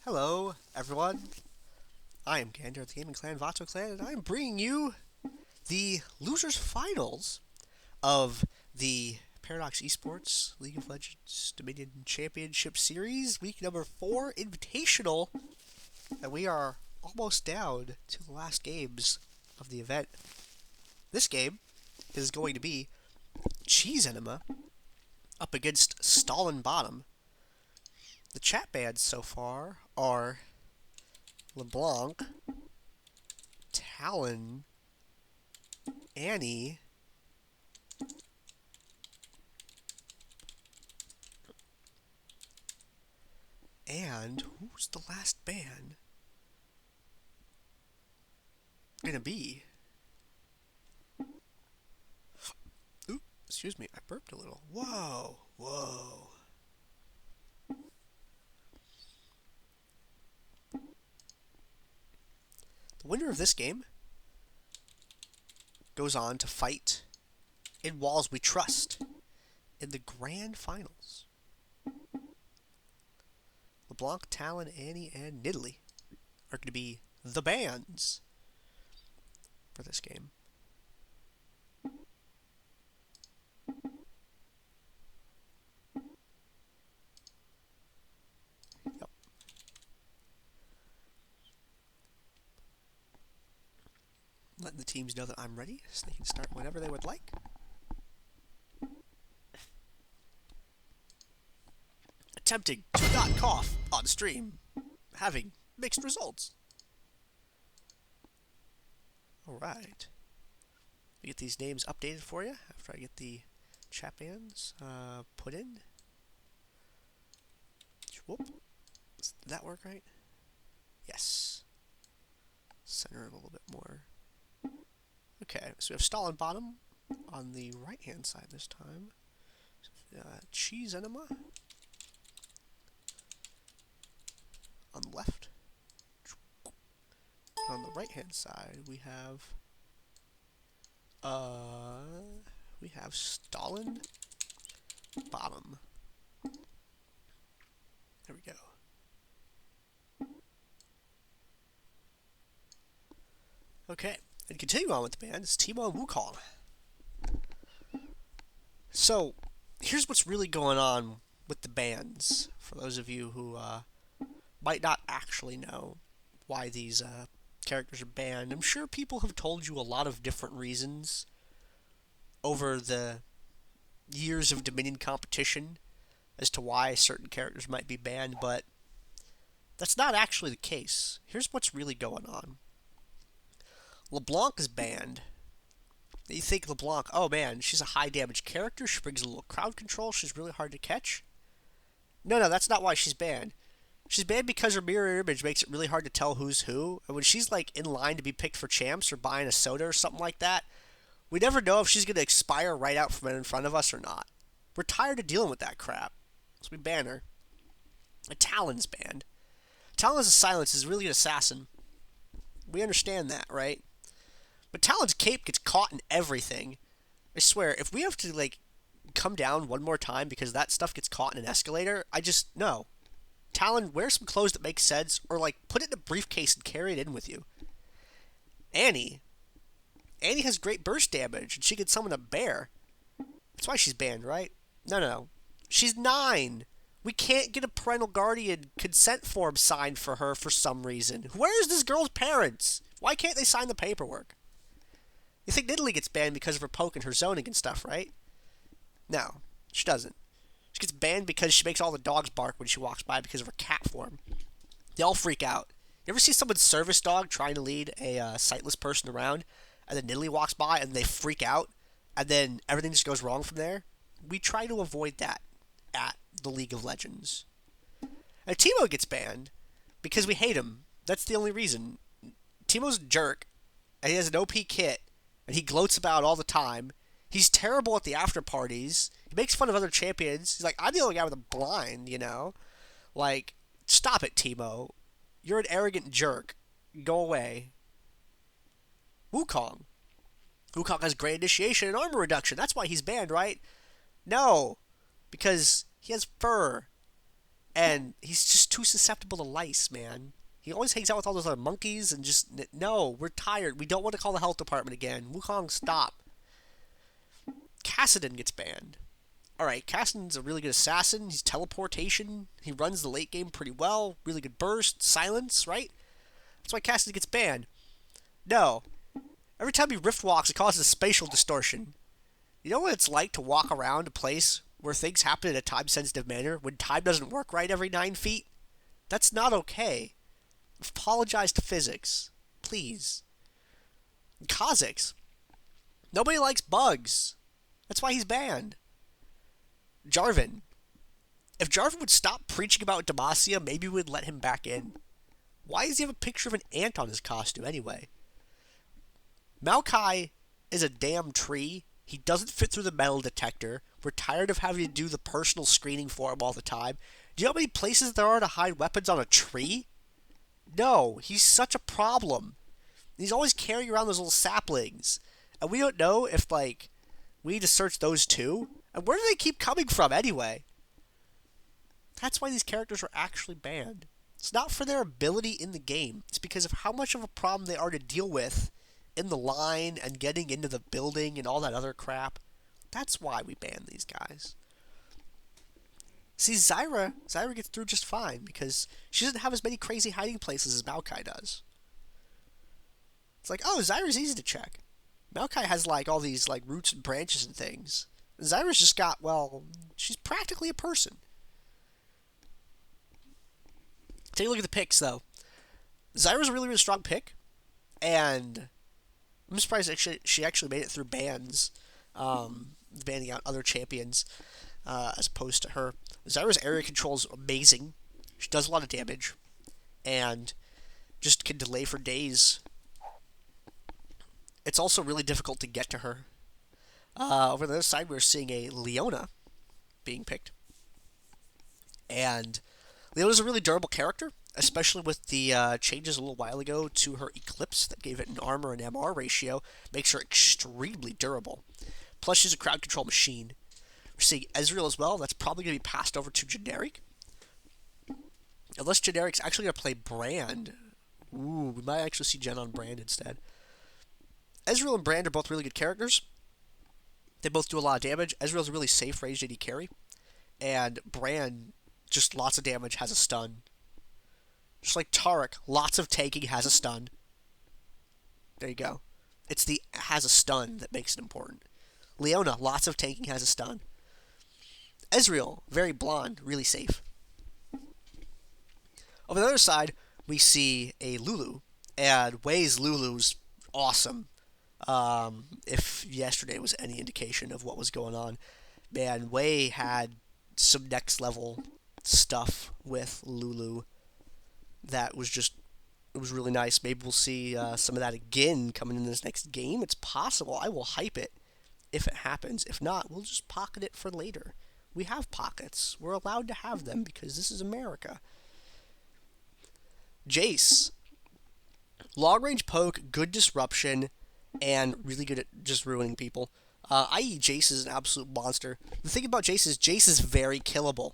Hello, everyone. I am Gandair of the Gaming Clan, Vato Clan, and I am bringing you the losers finals of the Paradox Esports League of Legends Dominion Championship Series, week number 4 Invitational, and we are almost down to the last games of the event. This game is going to be Enema up against Stalin bottom. The chat bans so far are LeBlanc, Talon, Annie, and who's the last ban gonna be? Ooh, excuse me, I burped a little. Whoa, whoa. The winner of this game goes on to fight in Walls We Trust in the grand finals. LeBlanc, Talon, Annie, and Nidalee are going to be the bans for this game. Yep. Letting the teams know that I'm ready, so they can start whenever they would like. Attempting to not cough on stream, having mixed results. Alright. We get these names updated for you after I get the chat bans put in. Whoop. Did that work right? Yes. Center it a little bit more. Okay, so we have Stalin bottom on the right-hand side this time. Enema on the left. On the right-hand side, we have Stalin bottom. There we go. Okay, and continue on with the bands, Teemo and Wukong. So, here's what's really going on with the bans, for those of you who might not actually know why these characters are banned. I'm sure people have told you a lot of different reasons over the years of Dominion competition as to why certain characters might be banned, but that's not actually the case. Here's what's really going on. LeBlanc is banned. You think LeBlanc, oh man, she's a high damage character, she brings a little crowd control, she's really hard to catch. No, that's not why she's banned. She's banned because her mirror image makes it really hard to tell who's who, and when she's like in line to be picked for champs or buying a soda or something like that, we never know if she's going to expire right out from in front of us or not. We're tired of dealing with that crap, so we ban her. And Talon's banned. Talon's a silence is really an assassin. We understand that, right? But Talon's cape gets caught in everything. I swear, if we have to, like, come down one more time because that stuff gets caught in an escalator, no. Talon, wear some clothes that make sense, or, like, put it in a briefcase and carry it in with you. Annie has great burst damage, and she can summon a bear. That's why she's banned, right? No. She's 9. We can't get a parental guardian consent form signed for her for some reason. Where's this girl's parents? Why can't they sign the paperwork? You think Nidalee gets banned because of her poke and her zoning and stuff, right? No, she doesn't. She gets banned because she makes all the dogs bark when she walks by because of her cat form. They all freak out. You ever see someone's service dog trying to lead a sightless person around, and then Nidalee walks by and they freak out, and then everything just goes wrong from there? We try to avoid that at the League of Legends. And Teemo gets banned because we hate him. That's the only reason. Teemo's a jerk, and he has an OP kit, and he gloats about all the time. He's terrible at the after parties. He makes fun of other champions. He's like, I'm the only guy with a blind, you know? Like, stop it, Teemo. You're an arrogant jerk. Go away. Wukong. Wukong has great initiation and armor reduction. That's why he's banned, right? No. Because he has fur. And he's just too susceptible to lice, man. He always hangs out with all those other monkeys and just, no, we're tired. We don't want to call the health department again. Wukong, stop. Kassadin gets banned. Alright, Kassadin's a really good assassin. He's teleportation. He runs the late game pretty well. Really good burst, silence, right? That's why Kassadin gets banned. No. Every time he rift walks, it causes spatial distortion. You know what it's like to walk around a place where things happen in a time-sensitive manner when time doesn't work right every 9 feet? That's not okay. Apologize to physics. Please. Kha'Zix. Nobody likes bugs. That's why he's banned. Jarvan. If Jarvan would stop preaching about Demacia, maybe we'd let him back in. Why does he have a picture of an ant on his costume anyway? Maokai is a damn tree. He doesn't fit through the metal detector. We're tired of having to do the personal screening for him all the time. Do you know how many places there are to hide weapons on a tree? No, he's such a problem. He's always carrying around those little saplings. And we don't know if, like, we need to search those too. And where do they keep coming from anyway? That's why these characters are actually banned. It's not for their ability in the game. It's because of how much of a problem they are to deal with in the line and getting into the building and all that other crap. That's why we ban these guys. See, Zyra gets through just fine because she doesn't have as many crazy hiding places as Maokai does. It's like, oh, Zyra's easy to check. Maokai has, like, all these, like, roots and branches and things. Zyra's just got, well, she's practically a person. Take a look at the picks, though. Zyra's a really, really strong pick. And I'm surprised she actually made it through bans. Banning out other champions as opposed to her. Zyra's area control is amazing. She does a lot of damage. And just can delay for days. It's also really difficult to get to her. Over the other side, we're seeing a Leona being picked. And Leona's a really durable character, especially with the changes a little while ago to her Eclipse that gave it an armor and MR ratio. Makes her extremely durable. Plus, she's a crowd control machine. We're seeing Ezreal as well. That's probably going to be passed over to Generic. Unless Generic's actually going to play Brand. Ooh, we might actually see Jen on Brand instead. Ezreal and Brand are both really good characters. They both do a lot of damage. Ezreal's a really safe ranged AD carry. And Brand, just lots of damage, has a stun. Just like Taric, lots of tanking, has a stun. There you go. It's the has a stun that makes it important. Leona, lots of tanking, has a stun. Ezreal, very blonde, really safe. On the other side, we see a Lulu. And Wei's Lulu's awesome. If yesterday was any indication of what was going on, man, Wei had some next level stuff with Lulu that was just, it was really nice. Maybe we'll see some of that again coming in this next game. It's possible. I will hype it if it happens. If not, we'll just pocket it for later. We have pockets. We're allowed to have them because this is America. Jayce. Long range poke, good disruption, and really good at just ruining people. I.e. Jayce is an absolute monster. The thing about Jayce is very killable.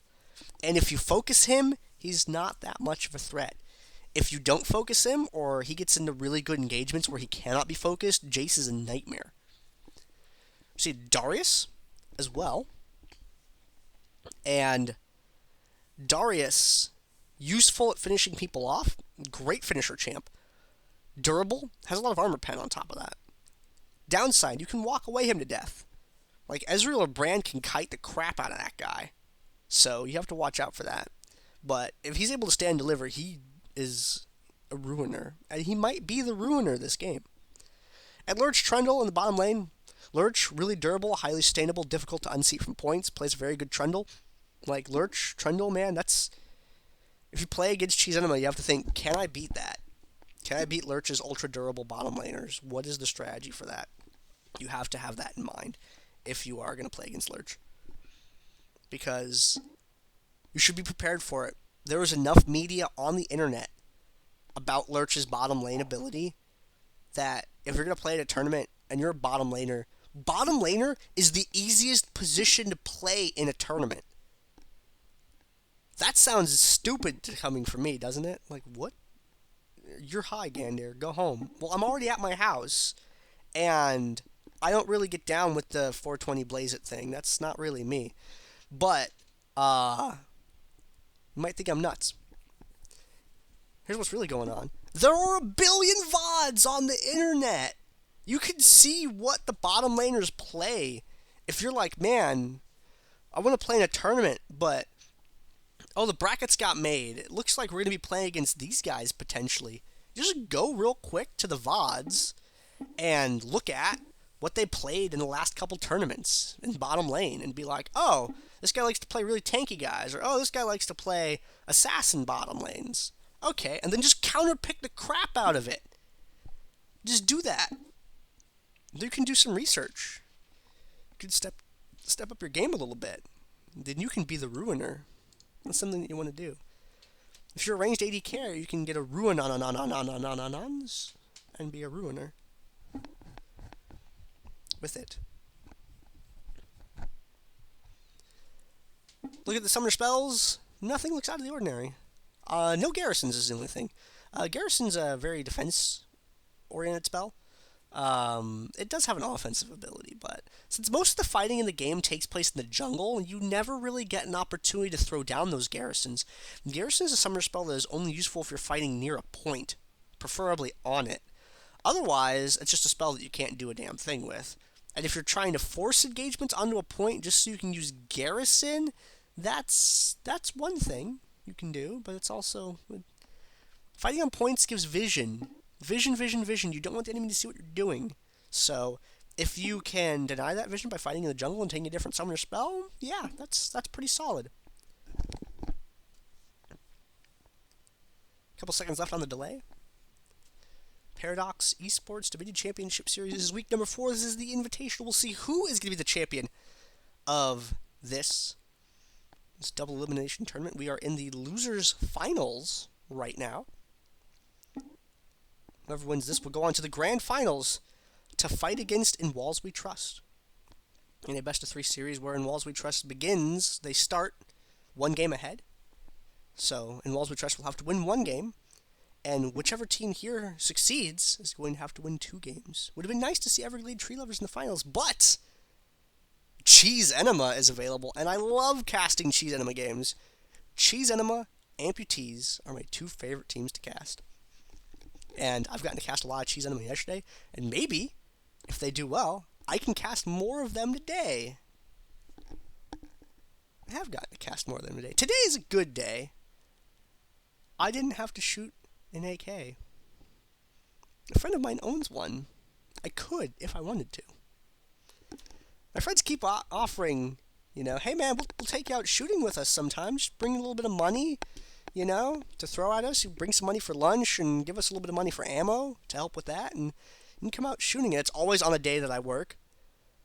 And if you focus him, he's not that much of a threat. If you don't focus him, or he gets into really good engagements where he cannot be focused, Jayce is a nightmare. See Darius as well. And Darius, useful at finishing people off. Great finisher champ. Durable, has a lot of armor pen on top of that. Downside, you can walk away him to death. Like, Ezreal or Brand can kite the crap out of that guy. So, you have to watch out for that. But, if he's able to stand and deliver, he is a ruiner. And he might be the ruiner this game. And Leona+Trundle in the bottom lane. Lurch, really durable, highly sustainable, difficult to unseat from points. Plays a very good Trundle. Like, Leona+Trundle, man, that's... If you play against Cheese Enema, you have to think, can I beat that? Can I beat Lurch's ultra-durable bottom laners? What is the strategy for that? You have to have that in mind if you are going to play against Lurch. Because you should be prepared for it. There is enough media on the internet about Lurch's bottom lane ability that if you're going to play at a tournament and you're a bottom laner is the easiest position to play in a tournament. That sounds stupid coming from me, doesn't it? Like, what? You're high, Gandair. Go home. Well, I'm already at my house, and I don't really get down with the 420 Blaze It thing. That's not really me. But, you might think I'm nuts. Here's what's really going on. There are a billion VODs on the internet. You can see what the bottom laners play. If you're like, man, I want to play in a tournament, but, oh, the brackets got made. It looks like we're going to be playing against these guys, potentially. Just go real quick to the VODs and look at what they played in the last couple tournaments in bottom lane and be like, oh, this guy likes to play really tanky guys, or oh, this guy likes to play assassin bottom lanes. Okay, and then just counterpick the crap out of it. Just do that. You can do some research. You can step up your game a little bit. Then you can be the ruiner. That's something that you want to do. If you're a ranged AD carry, you can get a ruin on and be a ruiner with it. Look at the summoner spells. Nothing looks out of the ordinary. No garrisons is the only thing. Garrison's a very defense-oriented spell. It does have an offensive ability, but since most of the fighting in the game takes place in the jungle, you never really get an opportunity to throw down those garrisons. Garrison is a summoner spell that is only useful if you're fighting near a point, preferably on it. Otherwise, it's just a spell that you can't do a damn thing with. And if you're trying to force engagements onto a point just so you can use garrison, that's one thing you can do, but it's also... Fighting on points gives vision. Vision. You don't want the enemy to see what you're doing. So, if you can deny that vision by fighting in the jungle and taking a different summoner spell, yeah, that's pretty solid. Couple seconds left on the delay. Paradox Esports Division Championship Series. This is week number 4. This is the Invitational. We'll see who is going to be the champion of this double elimination tournament. We are in the losers finals right now. Whoever wins this will go on to the grand finals to fight against In Walls We Trust. In a best of 3 series where In Walls We Trust begins, they start 1 game ahead. So In Walls We Trust will have to win 1 game, and whichever team here succeeds is going to have to win 2 games. Would have been nice to see Everglade Tree Lovers in the finals, but Cheese Enema is available, and I love casting Cheese Enema games. Cheese Enema, Amputees are my 2 favorite teams to cast. And I've gotten to cast a lot of Cheese Enema yesterday, and maybe, if they do well, I can cast more of them today. I have gotten to cast more of them today. Today is a good day. I didn't have to shoot an AK. A friend of mine owns one. I could, if I wanted to. My friends keep offering, you know, hey man, we'll take you out shooting with us sometime. Just bring a little bit of money, you know, to throw at us. You bring some money for lunch and give us a little bit of money for ammo to help with that. And you can come out shooting. And it's always on a day that I work.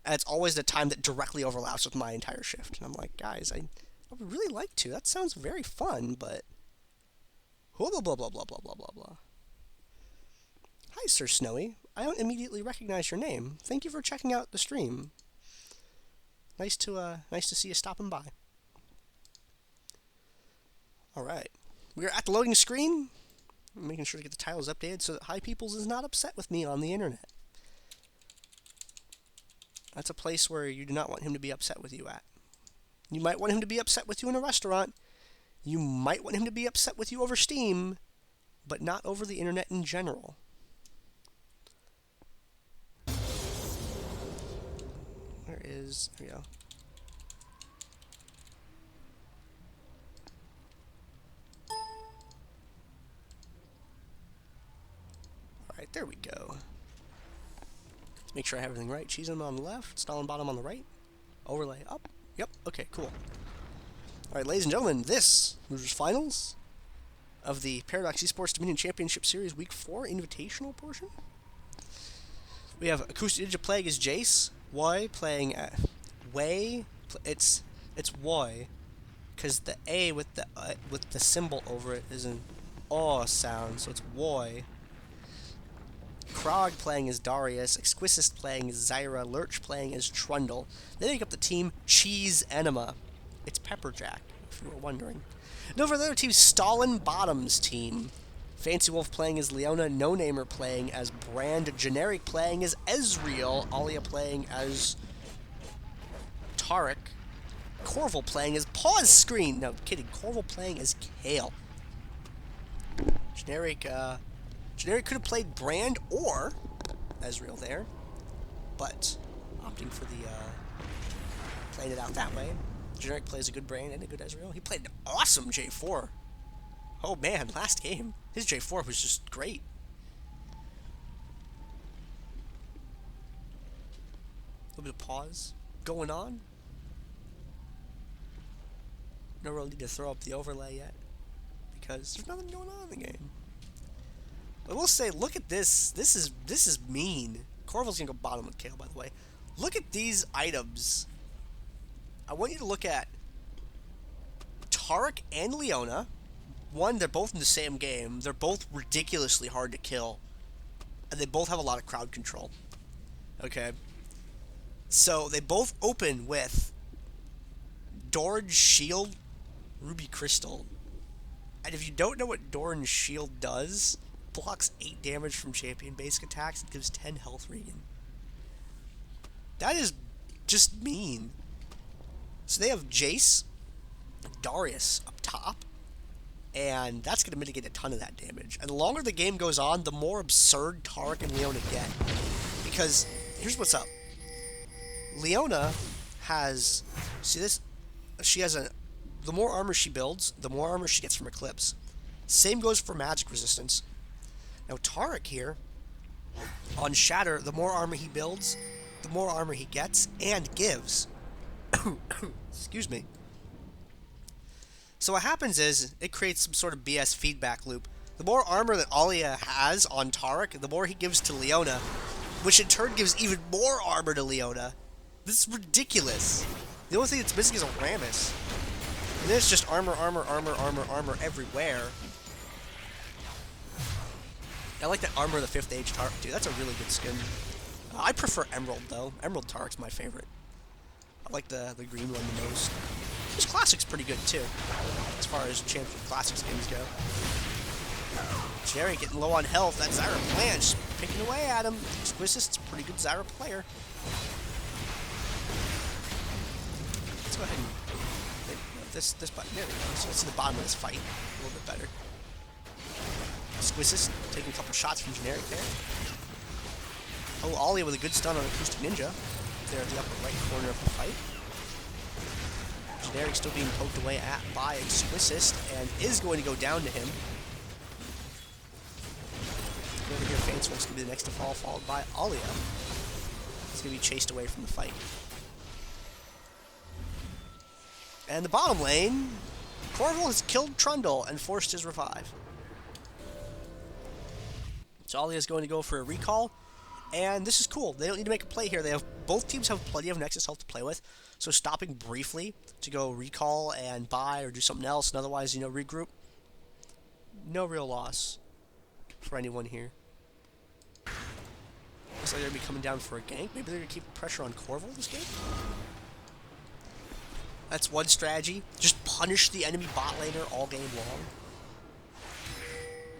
And it's always the time that directly overlaps with my entire shift. And I'm like, guys, I would really like to. That sounds very fun, but... Blah, blah, blah, blah, blah, blah, blah, blah. Hi, Sir Snowy. I don't immediately recognize your name. Thank you for checking out the stream. Nice to see you stopping by. Alright. We are at the loading screen. I'm making sure to get the titles updated so that High Peoples is not upset with me on the internet. That's a place where you do not want him to be upset with you at. You might want him to be upset with you in a restaurant. You might want him to be upset with you over Steam, but not over the internet in general. There we go. Alright, there we go. Let's make sure I have everything right. Cheese on the left, Stalin bottom on the right. Overlay up. Yep, okay, cool. Alright, ladies and gentlemen, this Losers Finals of the Paradox Esports Dominion Championship Series Week 4 Invitational portion. We have Acoustic Ninja Plague as Jayce. Y playing at Way. It's Y, because the A with the symbol over it is an aw sound, so it's Y. Krog playing as Darius, Exquisite playing as Zyra, Lurch playing as Trundle. They make up the team Cheese Enema. It's Pepperjack, if you were wondering. And over the other team, Stalin Bottom's team. Fancy Wolf playing as Leona, No Namer playing as Brand+Taric playing as Ezreal, Alia playing as Taric, Corval playing as Pause Screen. No, kidding. Corval playing as Kayle. Generic could have played Brand or Ezreal there, but opting for the playing it out that way. Generic plays a good Brand and a good Ezreal. He played an awesome J4. Oh man, last game his J4 was just great. A little bit of pause going on. No real need to throw up the overlay yet because there's nothing going on in the game. I will say, look at this. This is mean. Corval's gonna go bottom with Kayle, by the way. Look at these items. I want you to look at Taric and Leona. One, they're both in the same game. They're both ridiculously hard to kill, and they both have a lot of crowd control. Okay, so they both open with Doran's Shield, Ruby Crystal, and if you don't know what Doran's Shield does, blocks 8 damage from champion basic attacks and gives 10 health regen. That is just mean. So they have Jayce, Darius up top, and that's going to mitigate a ton of that damage. And the longer the game goes on, the more absurd Taric and Leona get. Because here's what's up. Leona has, see this? She has the more armor she builds, the more armor she gets from Eclipse. Same goes for magic resistance. Now Taric here, on Shatter, the more armor he builds, the more armor he gets and gives. Excuse me. So what happens is, it creates some sort of BS feedback loop. The more armor that Alia has on Taric, the more he gives to Leona, which in turn gives even more armor to Leona. This is ridiculous. The only thing that's missing is a Rammus. And then it's just armor, armor, armor, armor, armor everywhere. I like that Armor of the 5th Age Taric, dude. That's a really good skin. I prefer Emerald, though. Emerald Taric's my favorite. I like the green one the most. His Classic's pretty good, too, as far as Champion Classics games go. Jerry getting low on health. That Zyra plan just picking away at him. Exquisite's a pretty good Zyra player. Let's go ahead and this button. There we go. So let's see the bottom of this fight a little bit better. Exquisite taking a couple shots from Generic there. Oh, Alia with a good stun on Acoustic Ninja. There at the upper right corner of the fight. Generic still being poked away at by Exquisite and is going to go down to him. Over here, Fancy Wolf's going to be the next to fall, followed by Alia. He's going to be chased away from the fight. And the bottom lane, Corval has killed Trundle and forced his revive. So Alia's going to go for a recall, and this is cool. They don't need to make a play here. Both teams have plenty of Nexus health to play with, so stopping briefly to go recall and buy or do something else, and otherwise, you know, regroup. No real loss for anyone here. Looks like they're going to be coming down for a gank. Maybe they're going to keep pressure on Corval this game? That's one strategy. Just punish the enemy bot laner all game long.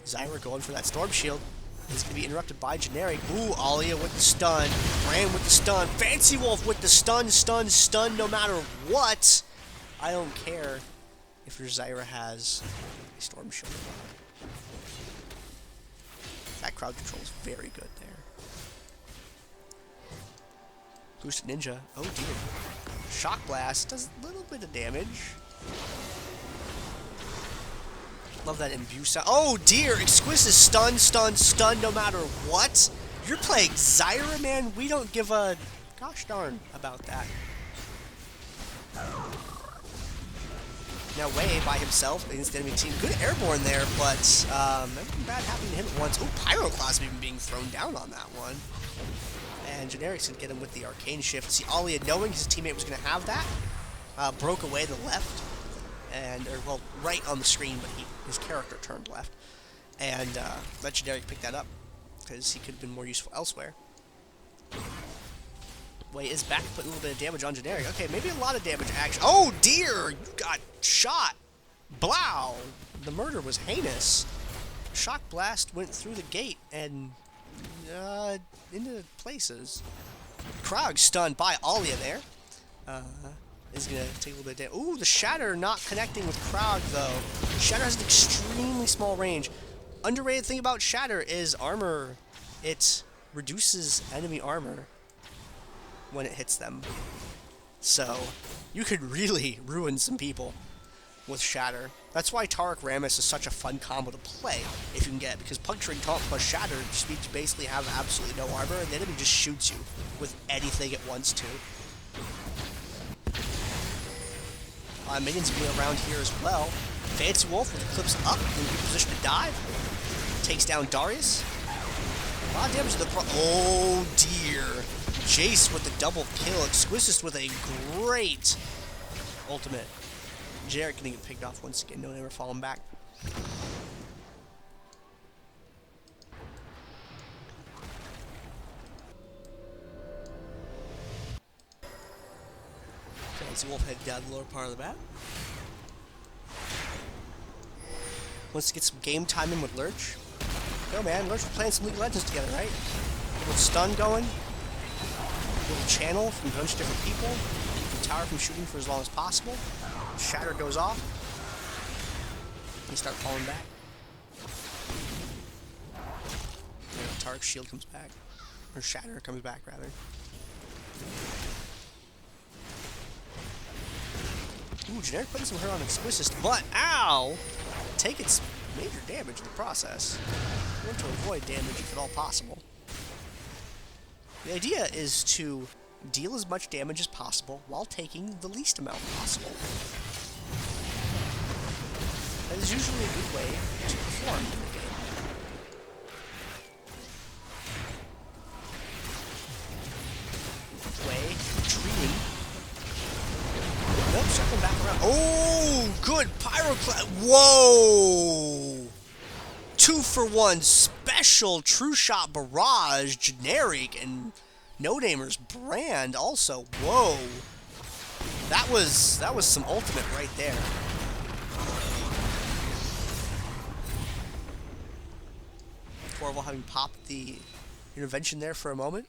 Zyra going for that Storm Shield. It's going to be interrupted by Generic. Ooh, Alia with the stun. Brand with the stun. Fancy Wolf with the stun, stun, stun no matter what. I don't care if your Zyra has a Storm Shield or not. That crowd control is very good there. Acoustic Ninja. Oh dear. Shock Blast does a little bit of damage. Love that imbue sound. Oh dear! Exquisite stun, stun, stun no matter what. You're playing Zyra, man. We don't give a gosh darn about that. Now Way by himself against the enemy team. Good airborne there, but nothing bad happened to him at once. Oh, Pyroclasm even being thrown down on that one. And Generic's going to get him with the Arcane Shift. See, Alia, knowing his teammate was going to have that, broke away the left. And, or, well, right on the screen, but his character turned left. And let Generic pick that up, because he could have been more useful elsewhere. Way is back, putting a little bit of damage on Generic. Okay, maybe a lot of damage, actually. Oh, dear! You got shot Blow! The murder was heinous. Shock blast went through the gate and into places. Krog stunned by Alia there. Is gonna take a little bit of damage. Ooh, the Shatter not connecting with Krog though. Shatter has an extremely small range. Underrated thing about Shatter is armor. It reduces enemy armor when it hits them. So you could really ruin some people with Shatter. That's why Taric Rammus is such a fun combo to play if you can get it, because Puncturing Taunt plus Shatter just means you basically have absolutely no armor and the enemy just shoots you with anything it wants to. Minions will be around here as well. Fancy Wolf with Eclipse up in good position to dive. Takes down Darius. A lot of damage to the oh dear. Jayce with the double kill. Exquisite with a great ultimate. Jarvan getting it picked off once again. No, never falling back. Fancy Wolf head down the lower part of the map. Wants to get some game time in with Lurch. Go man, Lurch, we're playing some League of Legends together, right? A little stun going. A little channel from a bunch of different people. Keep the tower from shooting for as long as possible. Shatter goes off. They start falling back. Yeah, Taric's shield comes back. Or Shatter comes back, rather. Ooh, Generic putting some hurt on Exquisite, but ow! Take its major damage in the process. We want to avoid damage if at all possible. The idea is to deal as much damage as possible while taking the least amount possible. That is usually a good way to perform in the game. Way, retreating. Nope, circling back around. Oh, good Pyroclast. Whoa! 2-for-1 special True Shot Barrage, generic, and No Namer's Brand also. Whoa. That was some ultimate right there. Corval having popped the intervention there for a moment.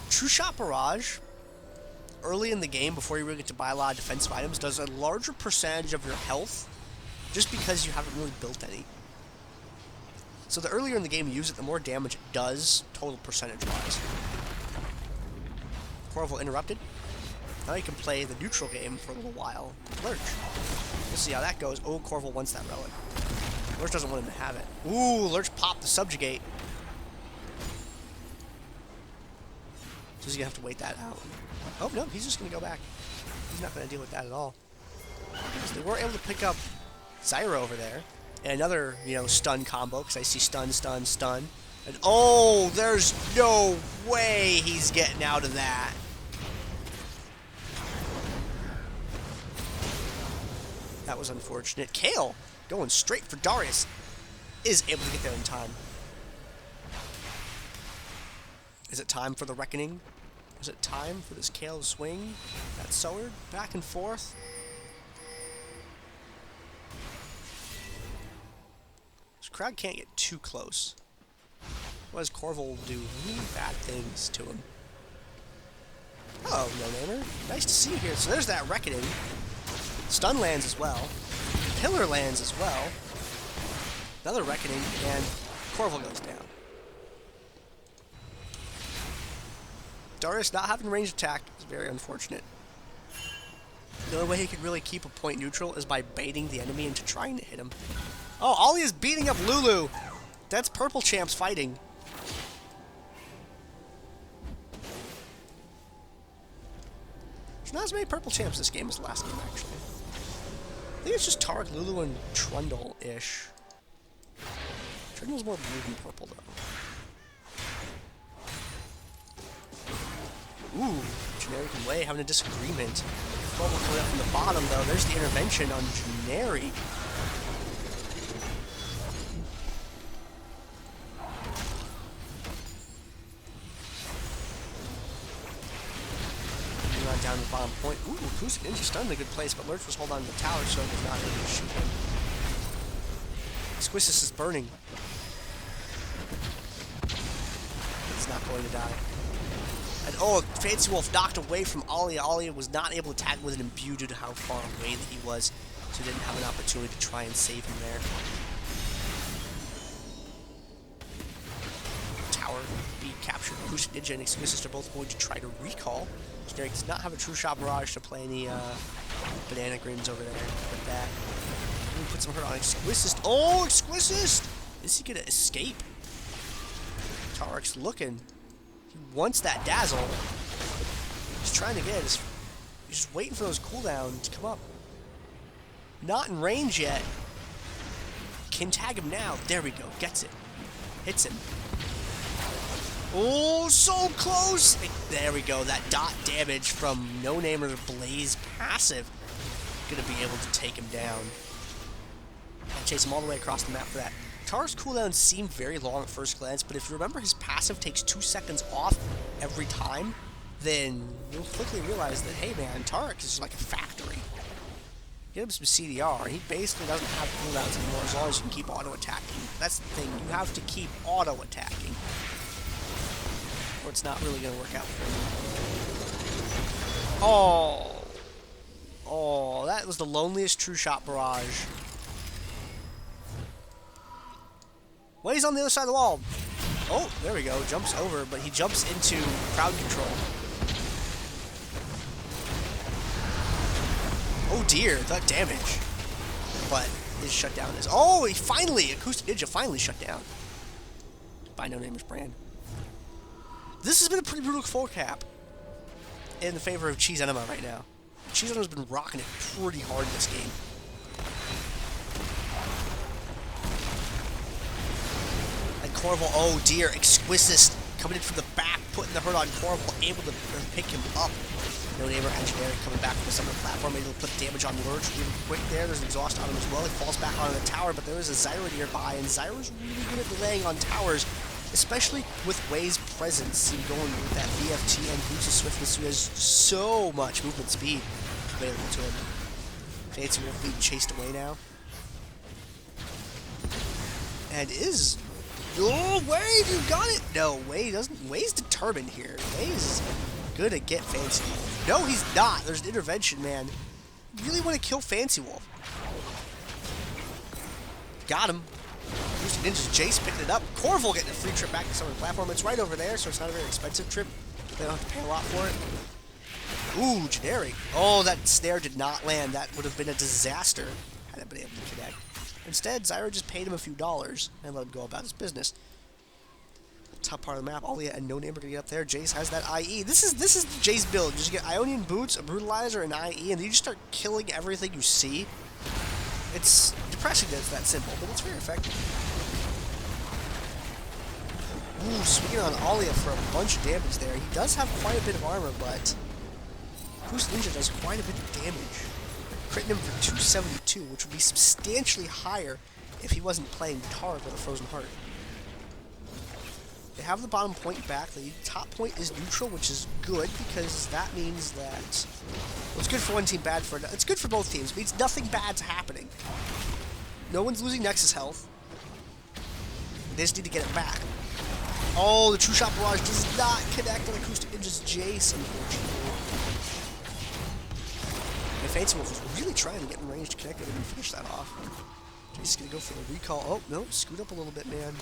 True Shot Barrage, early in the game, before you really get to buy a lot of defensive items, does a larger percentage of your health just because you haven't really built any. So the earlier in the game you use it, the more damage it does, total percentage-wise. Corval interrupted. Now you can play the neutral game for a little while. Lurch. We'll see how that goes. Oh, Corval wants that relic. Lurch doesn't want him to have it. Ooh, Lurch popped the subjugate. So he's going to have to wait that out. Oh, no, he's just going to go back. He's not going to deal with that at all. So they were able to pick up Zyra over there. And another, stun combo, because I see stun, stun, stun. And oh, there's no way he's getting out of that. That was unfortunate. Kayle, going straight for Darius, is able to get there in time. Is it time for the reckoning? Is it time for this Kayle swing? That sword, back and forth. This crowd can't get too close. What does Corval do? Really bad things to him. Hello, No Namer. Nice to see you here. So there's that reckoning. Stun lands as well. Pillar lands as well. Another reckoning, and Corval goes down. Darius not having ranged attack is very unfortunate. The only way he could really keep a point neutral is by baiting the enemy into trying to hit him. Oh, Ollie is beating up Lulu. That's purple champs fighting. There's not as many purple champs this game as the last game, actually. I think it's just Taric, Lulu, and Trundle-ish. Trundle's more blue than purple, though. Ooh, Generic and Way having a disagreement. Corval coming up from the bottom, though. There's the intervention on Generic. Moving on down down the bottom point. Ooh, Acoustic Ninja stunned in a good place, but Lurch was holding on to the tower, so he was not able to shoot him. Squissus is burning. It's not going to die. And oh, Fancy Wolf knocked away from Alia. Alia was not able to tag with an imbue due to how far away that he was, so he didn't have an opportunity to try and save him there. Tower being captured. Acoustic Ninja and Squissus are both going to try to recall. Derek does not have a true shot barrage to play any banana grins over there with that. Ooh, put some hurt on Exquisite. Oh, Exquisite! Is he gonna escape? Taric's looking. He wants that dazzle. He's trying to get it. He's just waiting for those cooldowns to come up. Not in range yet. Can tag him now. There we go. Gets it. Hits him. Oh, so close! There we go. That dot damage from No Namer's Blaze passive. Gonna be able to take him down. And chase him all the way across the map for that. Taric's cooldowns seem very long at first glance, but if you remember his passive takes 2 seconds off every time, then you'll quickly realize that, hey man, Taric is like a factory. Get him some CDR, he basically doesn't have cooldowns anymore as long as you can keep auto-attacking. That's the thing, you have to keep auto-attacking, or it's not really going to work out for you. Oh, that was the loneliest true shot barrage. Well, he's on the other side of the wall. Oh, there we go. Jumps over, but he jumps into crowd control. Oh dear, that damage. But his shutdown is... Oh, he finally... Acoustic Ninja finally shut down. By No Namer's Brand. This has been a pretty brutal full cap in the favor of Cheese Enema right now. Cheese Enema's been rocking it pretty hard in this game. Corval, oh dear, Exquisite coming in from the back, putting the hurt on Corval, able to pick him up. No Namer and Generic coming back from the summer platform, able to put damage on Lurch really quick there. There's an exhaust on him as well. He falls back onto the tower, but there is a Zyra nearby, and Zyra's really good at delaying on towers, especially with Way's presence. And going with that BFT and boost of swiftness, who has so much movement speed available to him. Fancy Wolf being chased away now. And is... Oh, Wade, you got it! No, Wade doesn't. Wade's determined here. Wade's gonna get Fancy Wolf. No, he's not. There's an intervention, man. You really want to kill Fancy Wolf. Got him. Acoustic Ninja's Jayce picking it up. Corval getting a free trip back to some of the platform. It's right over there, so it's not a very expensive trip. They don't have to pay a lot for it. Ooh, Generic. Oh, that snare did not land. That would have been a disaster had it been able to connect. Instead, Zyra just paid him a few dollars and let him go about his business. Top part of the map, Alia and No Name are gonna get up there. Jayce has that IE. This is the Jayce build. You just get Ionian boots, a brutalizer, and IE, and then you just start killing everything you see. It's depressing that it's that simple, but it's very effective. Ooh, swinging on Alia for a bunch of damage there. He does have quite a bit of armor, but Boost Ninja does quite a bit of damage. Critting him for 272, which would be substantially higher if he wasn't playing Taric with a Frozen Heart. They have the bottom point back. The top point is neutral, which is good because that means that... Well, it's good for one team, bad for another. It's good for both teams. It means nothing bad's happening. No one's losing Nexus health. They just need to get it back. Oh, the True Shot Barrage does not connect on Acoustic Ninja's Jayce, unfortunately. And Fancy Wolf was really trying to get in range to connect it and finish that off. Jayce is going to go for the recall. Oh, no, scoot up a little bit, man.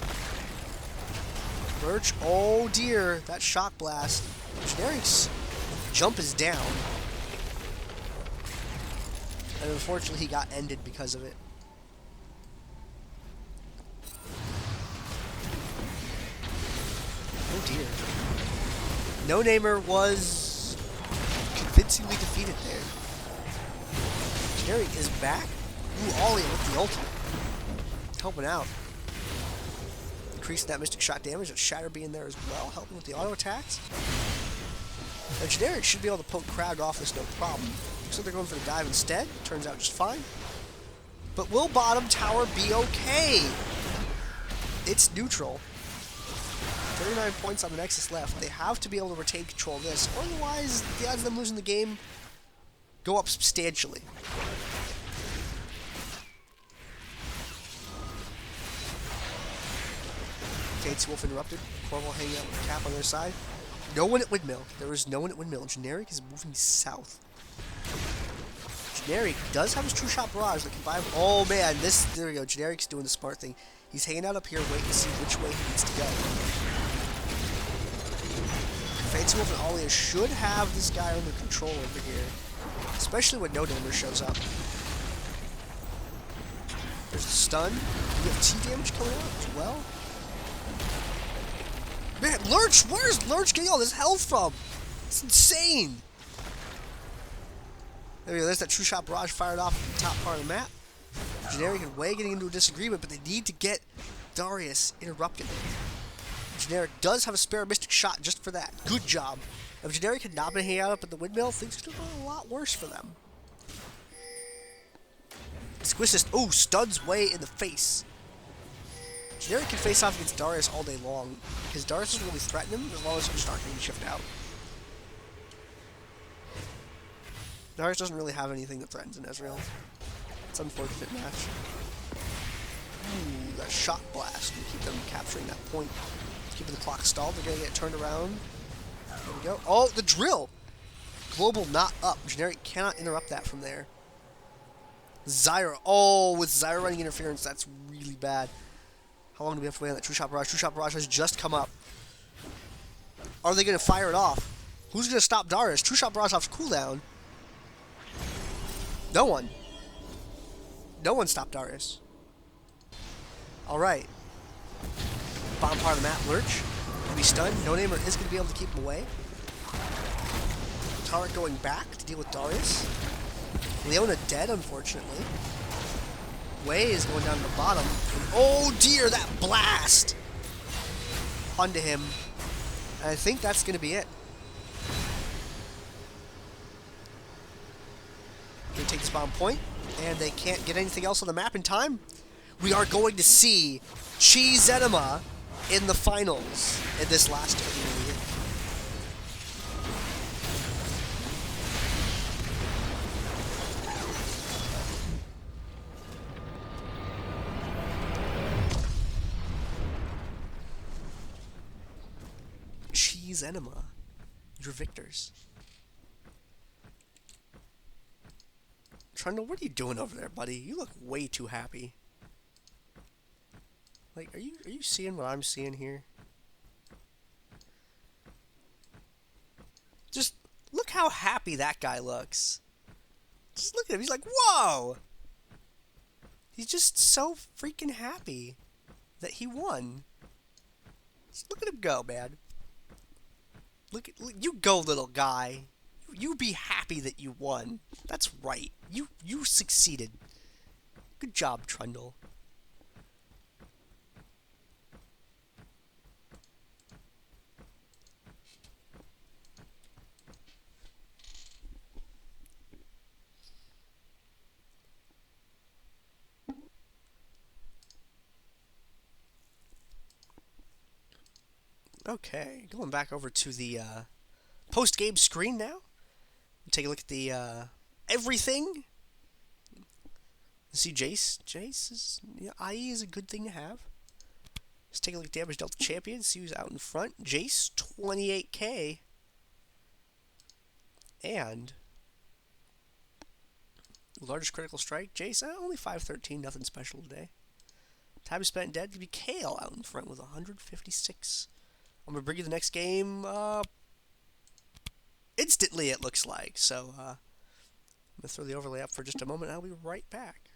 Lurch, oh dear, that shock blast. Generic's jump is down. And unfortunately, he got ended because of it. Oh dear. No Namer was convincingly defeated there. Generic is back. Ooh, Ollie with the ultimate. Helping out. Increasing that Mystic Shot damage, with Shatter being there as well, helping with the auto attacks. Now, Generic should be able to poke Crag off this no problem. Looks like they're going for the dive instead. Turns out just fine. But will bottom tower be okay? It's neutral. 39 points on the Nexus left. They have to be able to retain control of this, or otherwise the odds of them losing the game go up substantially. Fancy Wolf interrupted. Corval hanging out with Cap on their side. No one at Windmill. There is no one at Windmill. Generic is moving south. Generic does have his True Shot Barrage that can buy him. Oh man, there we go. Generic's doing the smart thing. He's hanging out up here waiting to see which way he needs to go. Fancy Wolf and Alia should have this guy under control over here. Especially when No Namer shows up. There's a stun. We have T damage coming out as well. Man, Lurch! Where's Lurch getting all this health from? It's insane! There we go, there's that True Shot Barrage fired off at the top part of the map. Generic and Way getting into a disagreement, but they need to get Darius interrupted. Generic does have a spare Mystic Shot just for that. Good job. If Generic had not been hanging out up at the Windmill, things could have gone a lot worse for them. Squistus, oh, stuns Way in the face. Generic can face off against Darius all day long, because Darius doesn't really threaten him as long as you start getting shift out. Darius doesn't really have anything that threatens an Ezreal. It's an unfortunate match. Ooh, that shot blast can keep them capturing that point. Keeping the clock stalled, they're gonna get turned around. There we go. Oh, the drill! Global not up. Generic cannot interrupt that from there. Zyra. Oh, with Zyra running interference, that's really bad. How long do we have to wait on that True Shot Barrage? True Shot Barrage has just come up. Are they going to fire it off? Who's going to stop Darius? True Shot Barrage off cooldown. No one. No one stopped Darius. Alright. Bottom part of the map, Lurch. Can be stunned. No Namer is going to be able to keep him away. Taric going back to deal with Darius. Leona dead, unfortunately. Way is going down to the bottom. And oh dear, that blast! Onto him. And I think that's going to be it. They take this bottom point, and they can't get anything else on the map in time. We are going to see Enema in the finals in this last tournament. Enema, your victors. Trundle, what are you doing over there, buddy? You look way too happy. Like, are you seeing what I'm seeing here? Just look how happy that guy looks. Just look at him. He's like, whoa! He's just so freaking happy that he won. Just look at him go, man. Look, you go, little guy. You be happy that you won. That's right. You succeeded. Good job, Trundle. Okay, going back over to the post-game screen now. Take a look at the everything. See Jayce. Jayce is, IE is a good thing to have. Let's take a look at damage dealt to champion. See who's out in front. Jayce, 28k. And largest critical strike. Jayce, only 513. Nothing special today. Time spent dead to be Kayle out in front with 156. I'm going to bring you the next game instantly, it looks like. So, I'm going to throw the overlay up for just a moment, and I'll be right back.